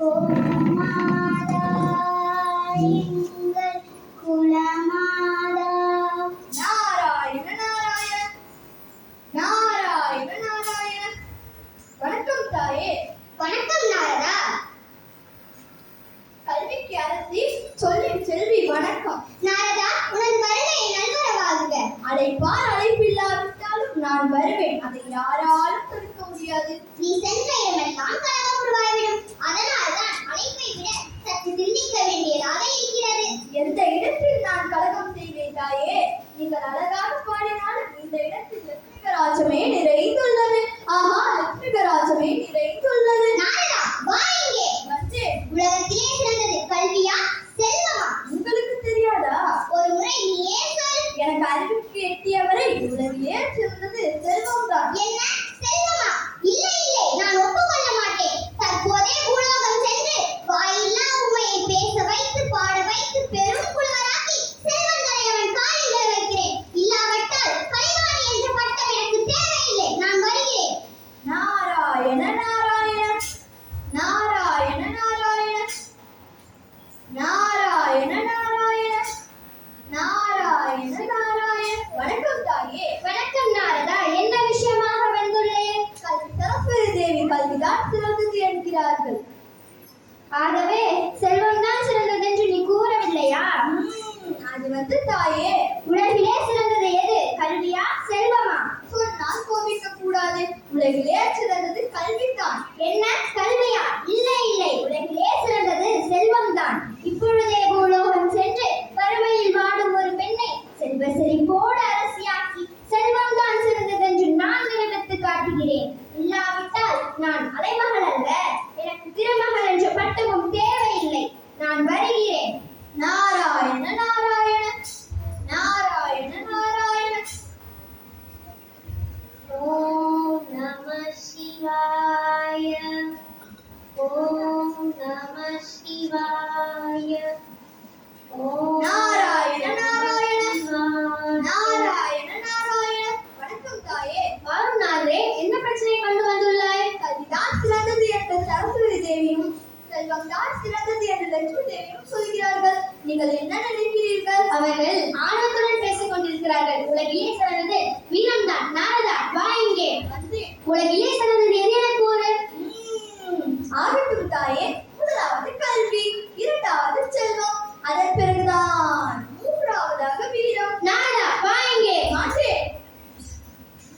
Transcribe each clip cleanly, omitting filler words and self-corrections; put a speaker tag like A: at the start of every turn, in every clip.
A: கோமாதா எங்கள் குலமாதா.
B: நாராயண நாராயண நாராயண நாராயண. வணக்கம் தாயே.
A: வணக்கம் நாரதா.
B: கல்விக்கு அரசி, சொல்லின் செல்வி வணக்கம்.
A: நாரதா, உனது வருகை நல்வரவாகுக.
B: அழைப்பார் அழைப்பில்லாவிட்டாலும் நான் வருவேன், அதை யாராலும் தடுக்க முடியாது.
A: நீ சென்ற இடமெல்லாம் கலகம் உருவாகிவிடும். அதனால்தான் அழைப்பை விட சற்று சிந்திக்க வேண்டியதாக இருக்கிறது.
B: எந்த இடத்தில் நான் கலகம் செய்வேன் தாயே? நீங்கள் அழகாக பாடினாலும் இந்த இடத்தில் லட்சுமிகராஜமே நிறைந்துள்ளது. ஆஹா, லட்சுமிகராஜமே நிறைந்துள்ளது.
A: நாரதா, வா இங்கே.
B: வந்து
A: உலகத்திலே சிறந்தது கல்வியா செல்வமா?
B: உங்களுக்கு தெரியாதா?
A: ஒரு முறை நீயே சொல்.
B: எனக்கு அறிவுக்கு எட்டியவரை உலகிலே சிறந்தது செல்வம்தான்.
A: என்ன செல்வமா? இல்லை இல்லை, நான் ஒப்புக்கொள்ள மாட்டேன். தற்போதே பூலோகம் சென்று வாயில்லா உண்மையை பேச வைத்து பாட வைத்து பெரும் புலவராக்கி செல்வங்களை அவன் காலில் வைக்கிறேன். இல்லாவிட்டால் கலைவாணி என்ற பட்டம் எனக்கு தேவையில்லை. நான் வருகிறேன்.
B: நாராயண நாராயண நாராயண நாராயண நாராயண நாராயண நாராயண நாராயண. வணக்கம் தாயே.
A: வணக்கம் நாரதா, என்ன விஷயமாக வந்துள்ளேன்?
B: சரஸ்வதி தேவி கல்விதான் சிறந்தது என்கிறார்கள்.
A: ஆகவே செல்வம்தான் சிறந்ததென்று நீ கூறவில்லையா?
B: அது தாயே,
A: உலகிலே சிறந்தது எது, கல்வியா செல்வமா?
B: சொன்னால் கோபிக்க கூடாது. உலகிலே சிறந்தது கல்விதான்.
A: என்ன கல்வியா? இல்லை இல்லை, உலகிலே சிறந்தது செல்வம்தான். இப்பொழுதே பூலோகம் சென்று வறுமையில் வாடும் ஒரு பெண்ணை செல்வ செழிப்போடு அரசியாக்கி செல்வம்தான் சிறந்ததென்று நான் நிரூபித்து காட்டுகிறேன். இல்லாவிட்டால் நான் அலைமகள் அல்ல. எனக்கு திருமகள் என்ற பட்டமும் தேவையில்லை. நான் வருகிறேன்.
B: நாராயண நாராயண நாராயண நாராயண.
A: ஓம் நம சிவாய. ஓம் நம சிவாய. ஓம்
B: நாராயண நாராயண நாராயண நாராயண. வணக்கம் தாயே.
A: வாரும் நாளே, என்ன பிரச்சனை கொண்டு வந்துள்ளாய்?
B: கல்விதான் சிறந்தது என்று சரஸ்வதி தேவியும் செல்வம்தான் சிறந்தது என்று லட்சுமி தேவியும் சொல்கிறார்கள். நீங்கள் என்ன நினைக்கிறீர்கள்?
A: அவர்கள் ஆணவத்துடன் பேசிக் கொண்டிருக்கிறார்கள். உலகிலே சிறந்தது வீரம்தான். நாரதா, வா இங்கே.
B: வந்து
A: உலகிலே சிறந்தது எது என கூறு.
B: ஆகட்டும் தாயே. முதலாவது கல்வி, இரண்டாவது செல்வம், அதன் பிறகுதான் மூன்றாவதாக வீரம்.
A: நாரதா, வா இங்கே.
B: மாற்றேன்.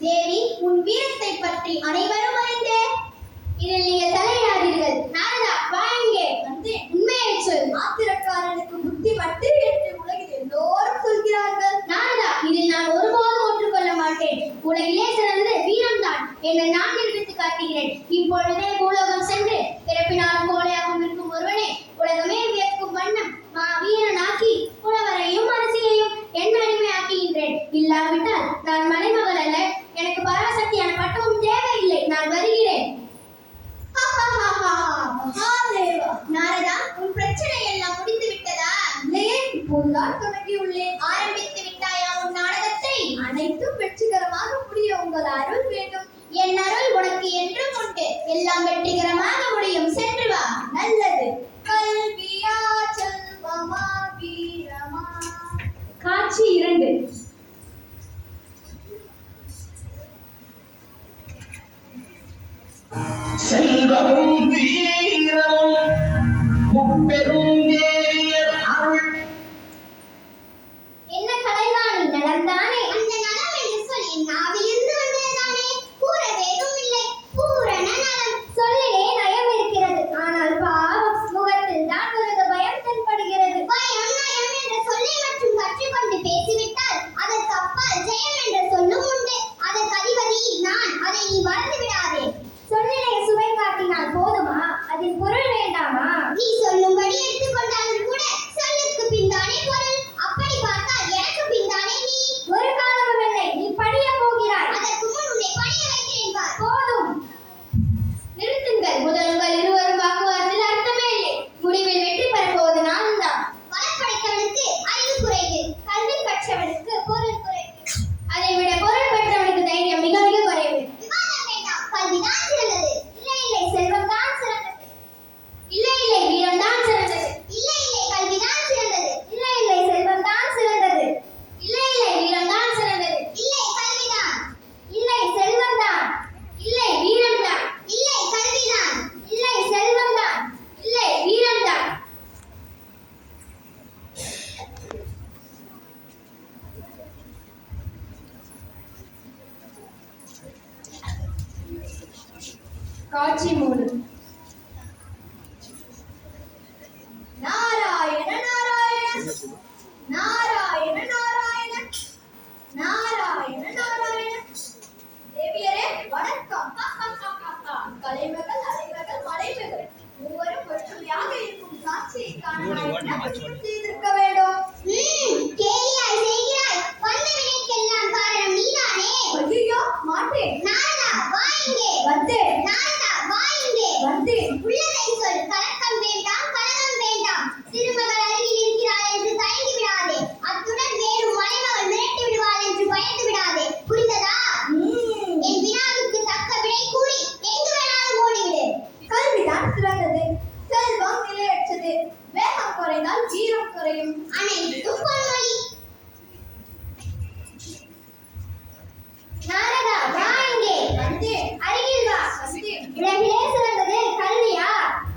A: தேவி, உன் வீரத்தை பற்றி அனைவரும் அறிந்தே. இதில் நீங்கள் தலையிடாதீர்கள். நாரதா, வா இங்கே.
B: வந்து
A: உண்மையை சொல்.
B: ஆத்திரக்காரனுக்கு புத்தி மட்டு என்று உலகில் எல்லோரும் சொல்கிறார்கள்.
A: நாரதா, இதில் நான் ஒருபோதும் ஒற்றுக்கொள்ள மாட்டேன். உலகிலே சிறந்தது வீரம்தான் என்னை நான் நிரூபித்து காட்டுகிறேன். இப்பொழுதே பூலோகம் சென்று பிறப்பினால் கோழையாகவும் இருக்கும் ஒருவனை உலகமே வியக்கும் வண்ணம் வீரனாக்கி புலவரையும் அரசியையும் என் அடிமையாக்குகின்றேன். இல்லாவிட்டால் நான் மலைமகள் அல்ல. எனக்கு பராசக்தியான பட்டமும் தேவையில்லை. நான் வருகிறேன்.
B: மகாதேவா.
A: நாரதா, உன் பிரச்சனை எல்லாம் முடிந்து விட்டதா?
B: இல்லையே, இப்போதுதான் தொடங்கியுள்ளேன்.
A: ஆரம்பித்து விட்டாயா உன் நாடகத்தை?
B: அனைத்தும் வெற்றிகரமாக முடிய உங்கள் அருள் வேண்டும்.
A: என் அருள் உனக்கு என்றும் உண்டு. எல்லாம் வெற்றிகரமாக முடியும். சென்று வா.
B: நல்லது. கல்வியா செல்வமா வீரமா.
A: காட்சி 2.
C: செல்வமும் வீரமும் முப்பெரும் தேவியர் அருள்.
A: என்ன கலைவாணி, நலம்தானே? அந்த நலம் என்று சொல் என் நாவிலிருந்து வந்ததுதானே. கூற வேதும் இல்லை. பூரண நலம். சொல்லிலே நயம் இருக்கிறது. ஆனால் பாவம், முகத்தில் தான் ஒரு பயம் தென்படுகிறது. பயம் நயம் என்ற சொல்லை மட்டும் கற்றுக்கொண்டு பேசிவிட்டால் அதற்கு அப்பால் ஜெயம் என்ற சொல்லும் உண்டு. அதற்கு அதிபதி நான். அதை நீ மறந்து விடாதே. சொல்லிலே சுவை காட்டினால் போதுமா? அதில் பொருள் வேண்டாம்.
B: காட்சி 3. நாராயண நாராயண நாராயண நாராயண நாராயண நாராயண. தேவியரே வணக்கம். கலைமகள் அலைமகள் மலைமகள் மூவரும் ஒற்றுமையாக இருக்கும் காட்சியை காண நான் என்ன அதிசயம் செய்திருக்க வேண்டும்?
A: கேலியாய் செய்கிறாய். வந்த வினைக்கெல்லாம் காரணம் நீதானே.
B: ஐயோ மாட்டேன்.
A: நாரதா வா இங்கே.
B: வந்தேன்.
A: நாரதா வா இங்கே.
B: வந்தேன்.
A: உள்ளதை சொல். கலக்கம் வேண்டாம், கலகம் வேண்டாம். திருமகள் அருகில் இருக்கிறாள் என்று தயங்கி விடாதே. அத்துடன் வேறு மலைமகள் மிரட்டி விடுவாள் என்று பயந்து விடாதே. புரிந்ததா? என் வினாவுக்கு தக்க விடை கூறி எங்கு வேணாலும் ஓடிவிடு.
B: கல்விதான் சிறந்தது, செல்வம் நிலையற்றது. வேகம் குறைந்தால் வீரம் குறையும்.
A: அனைத்தும் பொன்மொழி. நாரதா வா இங்கே.
B: வந்தேன்.
A: அருகில் வா.
B: வந்தேன்.
A: உலகிலே சிறந்தது கல்வியா?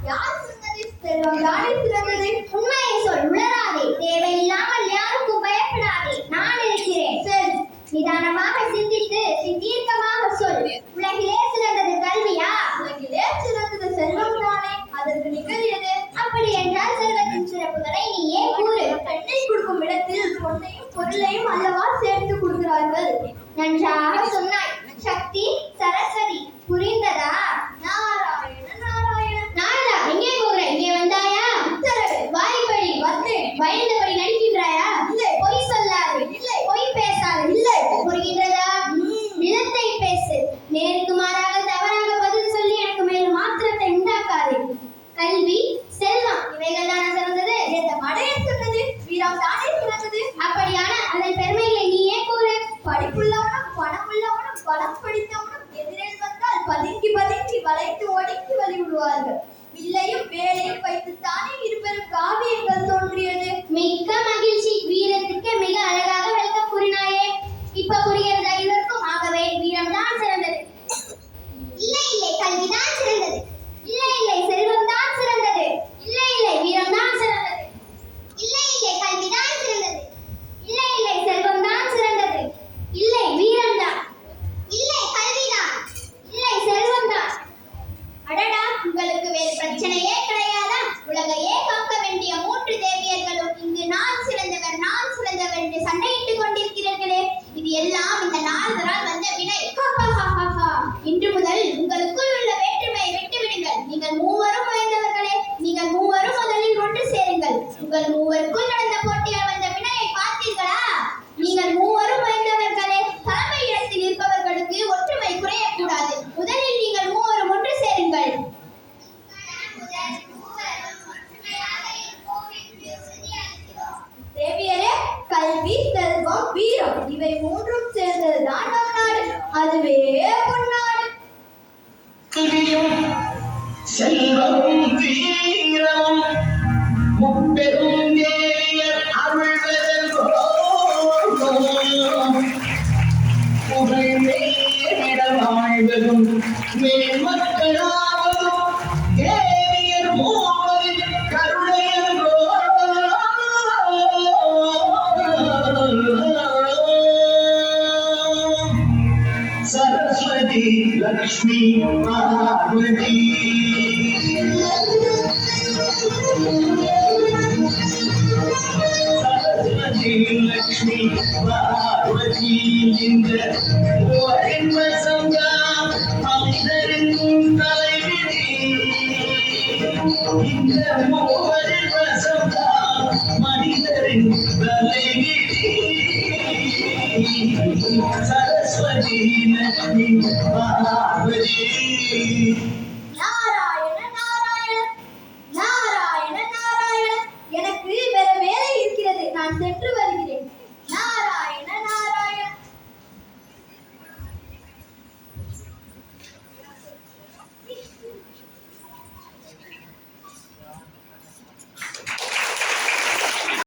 B: யார் சொன்னது? செல்வம் தானே சிறந்தது.
A: உண்மையை சொல், உளராதே. தேவையில்லாமல் யாருக்கும் பயப்படாதே. நான் இருக்கிறேன்.
B: சரி,
A: நிதானமாக சிந்தித்து தீர்க்கமாக சொல். உலகிலே சிறந்தது கல்வியா?
B: உலகிலே சிறந்தது செல்வம் தானே. அதற்கு நிகர் எது?
A: அப்படி என்றால் செல்வத்தின் சிறப்புகளை நீயே கூறு.
B: பெண்ணை கொடுக்கும் இடத்தில் பொன்னையும் பொருளையும் அல்லவா சேர்த்து கொடுக்கிறார்கள்.
A: நன்றாக சொன்னாய். சக்தி சரஸ்வதி. புரிந்ததா?
B: நாராயண நாராயண.
A: நாரதா எங்கே போகிற? இங்கே வந்தாயா?
B: உத்தரவு.
A: வாய்ப்படி.
B: வந்தேன்.
A: பயந்தபடி நடிக்கின்றாயா?
B: இல்லை.
A: பொய் சொல்லாது.
B: இல்லை.
A: பொய் பேசாது.
B: இல்லை.
A: புரிகின்றதா? நிலத்தை பேசு. நேருக்கு மாறாக தவறாக பதில் சொல்லி எனக்கு மேல் மாற்றத்தை உண்டாக்காதே. கல்வி செல்வம் இவைகள் தானே சிறந்தது.
B: இந்த மடையன் சொன்னது வீரம் தானே சிறந்தது.
A: அப்படியான அதன் பெருமைகளை நீயே கூறு.
B: படிப்புள்ளவனும் பணமுள்ளவனும் பலம் படித்தவனும் எதிரில் வந்தால் பதுங்கி பதுங்கி வளைத்து ஒடுக்கி வழி விடுவார்கள். வில்லையும் வேலையும் வைத்து தானே இருபெரும் காவியங்கள் தோன்றியது.
A: மிக்க மகிழ்ச்சி. வீரத்துக்கு மிக அழகாக விளக்கம் கூறினாயே. இப்ப புரிகிறதா இதற்கும்? ஆகவே வீரம் தான் சிறந்தது. இல்லை இல்லை கல்விதான் சிறந்தது. இல்லை இல்லை செல்வம் தான் சிறந்தது. இல்லை இல்லை வீரம் தான் சிறந்தது. இல்லை இல்லை கல்விதான் சிறந்தது. இல்லை இல்லை செல்வம் தான் சிறந்தது. இல்லை வீரம் தான். இல்லை கல்விதான். இல்லை செல்வம் தான். அடடா, உங்களுக்கு வேறு பிரச்சனையே கிடையாதா? உலகையே காக்க வேண்டிய 3 தேவியர்களும் இங்கு நான் சிறந்தவர் நான் சிறந்தவர் என்று சண்டையிட்டுக் கொண்டிருக்கிறீர்களே. இது எல்லாம் இந்த நாரதரால் வந்த வினை. இன்று முதல் உங்களுக்குள் உள்ள வேற்றுமையை விட்டுவிடுங்கள். நீங்கள் மூவரும் வாய்ந்தவர்களே. நீங்கள் மூவரும் முதலில் ஒன்று சேருங்கள். உங்கள் மூவருக்குள் நடந்த போட்டியால் வந்த வினையை பார்த்தீர்களா? நீங்கள் மூவரும் வாய்ந்தவர்களே. தலைமை இடத்தில் இருப்பவர்களுக்கு ஒற்றுமை குறையக்கூடாது. முதலில் நீங்கள் மூவரும் ஒன்று சேருங்கள்.
B: தேவியரே, கல்வி செல்வம் வீரம் இவை மூன்றும் சேர்ந்ததுதான் நம் நாடு. அதுவே பொன்னாடு.
C: கல்வியும் செல்வமும் வீரமும் முப்பெரும் தேவியர் அருள்வதென்றோ புகழ்மேலிட வாழ்வதும் மேன்மக்களாவதும் தேவியர் மூவரின் கருணையன்றோ. சரஸ்வதி லக்ஷ்மி பார்வதி சரஸ்வதி லக்ஷ்மி பார்வதி இந்த மூவரின் வசங்கா மனிதரின் தலைவிதி. இந்த மூவரின் வசங்கா மனிதரின் தலைவிதி. சரஸ்வதி லக்ஷ்மி பார்வதி